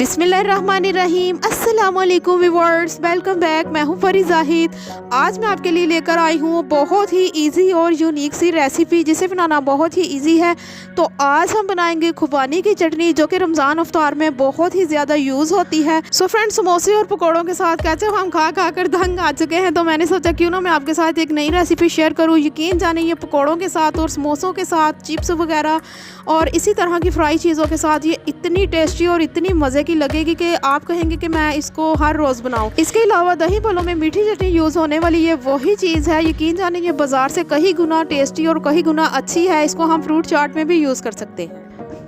बिस्मिल्लाहिर्रहमानिर्रहीम। अस्सलाम वालेकुम व्यूअर्स, वेलकम बैक। मैं हूं फरी जाहिद। आज मैं आपके लिए लेकर आई हूं बहुत ही इजी और यूनिक सी रेसिपी जिसे बनाना बहुत ही इजी है। तो आज हम बनाएंगे खुबानी की चटनी जो कि रमज़ान अफ्तार में बहुत ही ज़्यादा यूज़ होती है। सो फ्रेंड्स, समोसे और पकौड़ों के साथ केचप हम खा खा कर दंग आ चुके हैं, तो मैंने सोचा क्यों ना मैं आपके साथ एक नई रेसिपी शेयर करूँ। यकीन जाने ये पकौड़ों के साथ और समोसों के साथ, चिप्स वगैरह और इसी तरह की फ्राई चीज़ों के साथ ये इतनी टेस्टी और इतनी मज़े की लगेगी कि आप कहेंगे कि मैं इसको हर रोज़ बनाऊं। इसके अलावा दही भल्लों में मीठी चटनी यूज़ होने वाली ये वही चीज़ है। यकीन जाने ये बाज़ार से कहीं गुना टेस्टी और कहीं गुना अच्छी है। इसको हम फ्रूट चाट में भी यूज़ कर सकते हैं।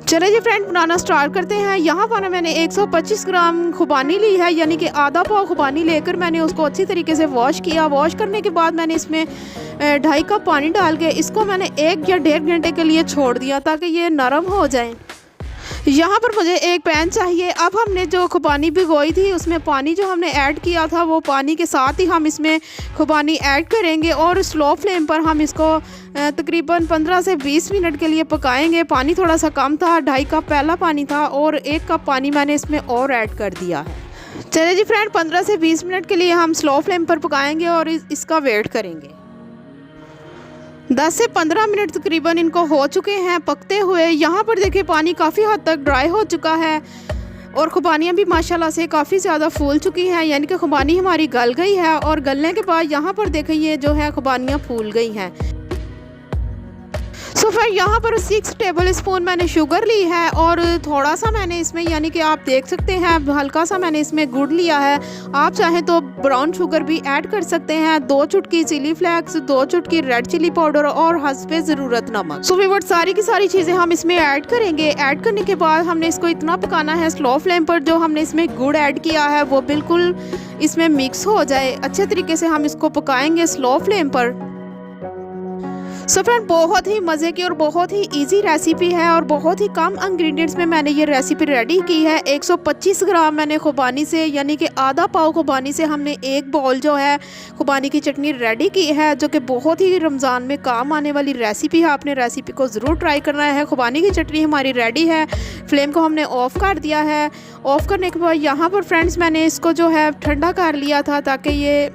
चले जी फ्रेंड, बनाना स्टार्ट करते हैं। यहाँ पर मैंने 125 ग्राम खुबानी ली है, यानी कि आधा पाव खुबानी लेकर मैंने उसको अच्छी तरीके से वॉश किया। वॉश करने के बाद मैंने इसमें 2.5 कप पानी डाल के इसको मैंने 1 या 1.5 घंटे के लिए छोड़ दिया ताकि ये नरम हो जाए। यहाँ पर मुझे एक पैन चाहिए। अब हमने जो खुबानी भिगोई थी उसमें पानी जो हमने ऐड किया था वो पानी के साथ ही हम इसमें खुबानी ऐड करेंगे और स्लो फ्लेम पर हम इसको तकरीबन 15 से 20 मिनट के लिए पकाएंगे। पानी थोड़ा सा कम था, 2.5 कप पहला पानी था और 1 कप पानी मैंने इसमें और ऐड कर दिया है। चलिए जी फ्रेंड, 15 से 20 मिनट के लिए हम स्लो फ्लेम पर पकाएंगे और इसका वेट करेंगे। 10 से 15 मिनट तकरीबन इनको हो चुके हैं पकते हुए। यहाँ पर देखिए पानी काफ़ी हद तक ड्राई हो चुका है और खुबानियाँ भी माशाल्लाह से काफ़ी ज़्यादा फूल चुकी हैं, यानी कि खुबानी हमारी गल गई है। और गलने के बाद यहाँ पर देखिए ये जो है खुबानियाँ फूल गई हैं। सो फिर यहाँ पर 6 टेबल स्पून मैंने शुगर ली है और थोड़ा सा मैंने इसमें, यानी कि आप देख सकते हैं हल्का सा मैंने इसमें गुड़ लिया है। आप चाहें तो ब्राउन शुगर भी ऐड कर सकते हैं। 2 चुटकी चिली फ्लेक्स, 2 चुटकी रेड चिली पाउडर और हस्बे ज़रूरत नमक। सो फिर सारी की सारी चीज़ें हम इसमें ऐड करेंगे। ऐड करने के बाद हमने इसको इतना पकाना है स्लो फ्लेम पर। जो हमने इसमें गुड़ ऐड किया है वो बिल्कुल इसमें मिक्स हो जाए। अच्छे तरीके से हम इसको पकाएंगे स्लो फ्लेम पर। सो फ्रेंड, बहुत ही मज़े की और बहुत ही इजी रेसिपी है और बहुत ही कम इंग्रेडिएंट्स में मैंने ये रेसिपी रेडी की है। 125 ग्राम मैंने खुबानी से, यानी कि आधा पाव खुबानी से हमने 1 बाउल जो है खुबानी की चटनी रेडी की है, जो कि बहुत ही रमज़ान में काम आने वाली रेसिपी है। आपने रेसिपी को ज़रूर ट्राई करना है। खुबानी की चटनी हमारी रेडी है। फ्लेम को हमने ऑफ़ कर दिया है। ऑफ़ करने के बाद यहाँ पर फ्रेंड्स मैंने इसको जो है ठंडा कर लिया था ताकि ये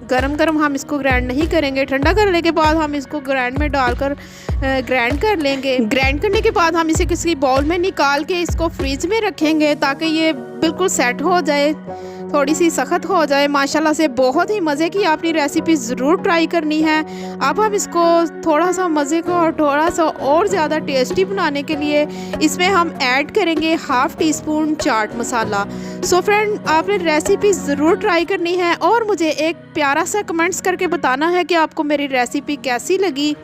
गरम गरम हम इसको ग्राइंड नहीं करेंगे। ठंडा करने के बाद हम इसको ग्राइंड में डालकर ग्राइंड कर लेंगे। ग्राइंड करने के बाद हम इसे किसी बाउल में निकाल के इसको फ्रिज में रखेंगे ताकि ये बिल्कुल सेट हो जाए, थोड़ी सी सख्त हो जाए। माशाल्लाह से बहुत ही मज़े की आपने रेसिपी ज़रूर ट्राई करनी है। अब हम इसको थोड़ा सा मज़े को और थोड़ा सा और ज़्यादा टेस्टी बनाने के लिए इसमें हम ऐड करेंगे 1/2 teaspoon chaat masala. So friend, आपने रेसिपी ज़रूर ट्राई करनी है और मुझे एक प्यारा सा कमेंट्स करके बताना है कि आपको मेरी रेसिपी कैसी लगी।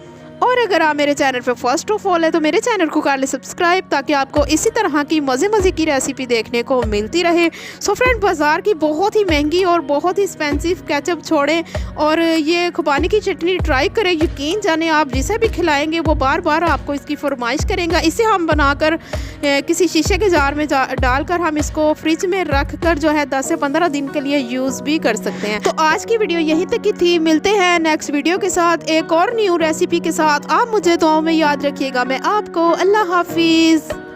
और अगर आप मेरे चैनल पे फर्स्ट ऑफ ऑल है तो मेरे चैनल को कर ले सब्सक्राइब ताकि आपको इसी तरह की मज़े की रेसिपी देखने को मिलती रहे। सो फ्रेंड, बाज़ार की बहुत ही महंगी और बहुत ही एक्सपेंसिव केचप छोड़ें और ये खुबानी की चटनी ट्राई करें। यकीन जाने आप जिसे भी खिलाएंगे वो बार बार आपको इसकी फरमाइश करेंगे। इसे हम बनाकर किसी शीशे के जार में डालकर हम इसको फ्रिज में रख कर जो है 10 से 15 दिन के लिए यूज़ भी कर सकते हैं। तो आज की वीडियो यहीं तक की थी। मिलते हैं नेक्स्ट वीडियो के साथ एक और न्यू रेसिपी के साथ। आप मुझे दुआओं में याद रखिएगा। मैं आपको अल्लाह हाफिज़।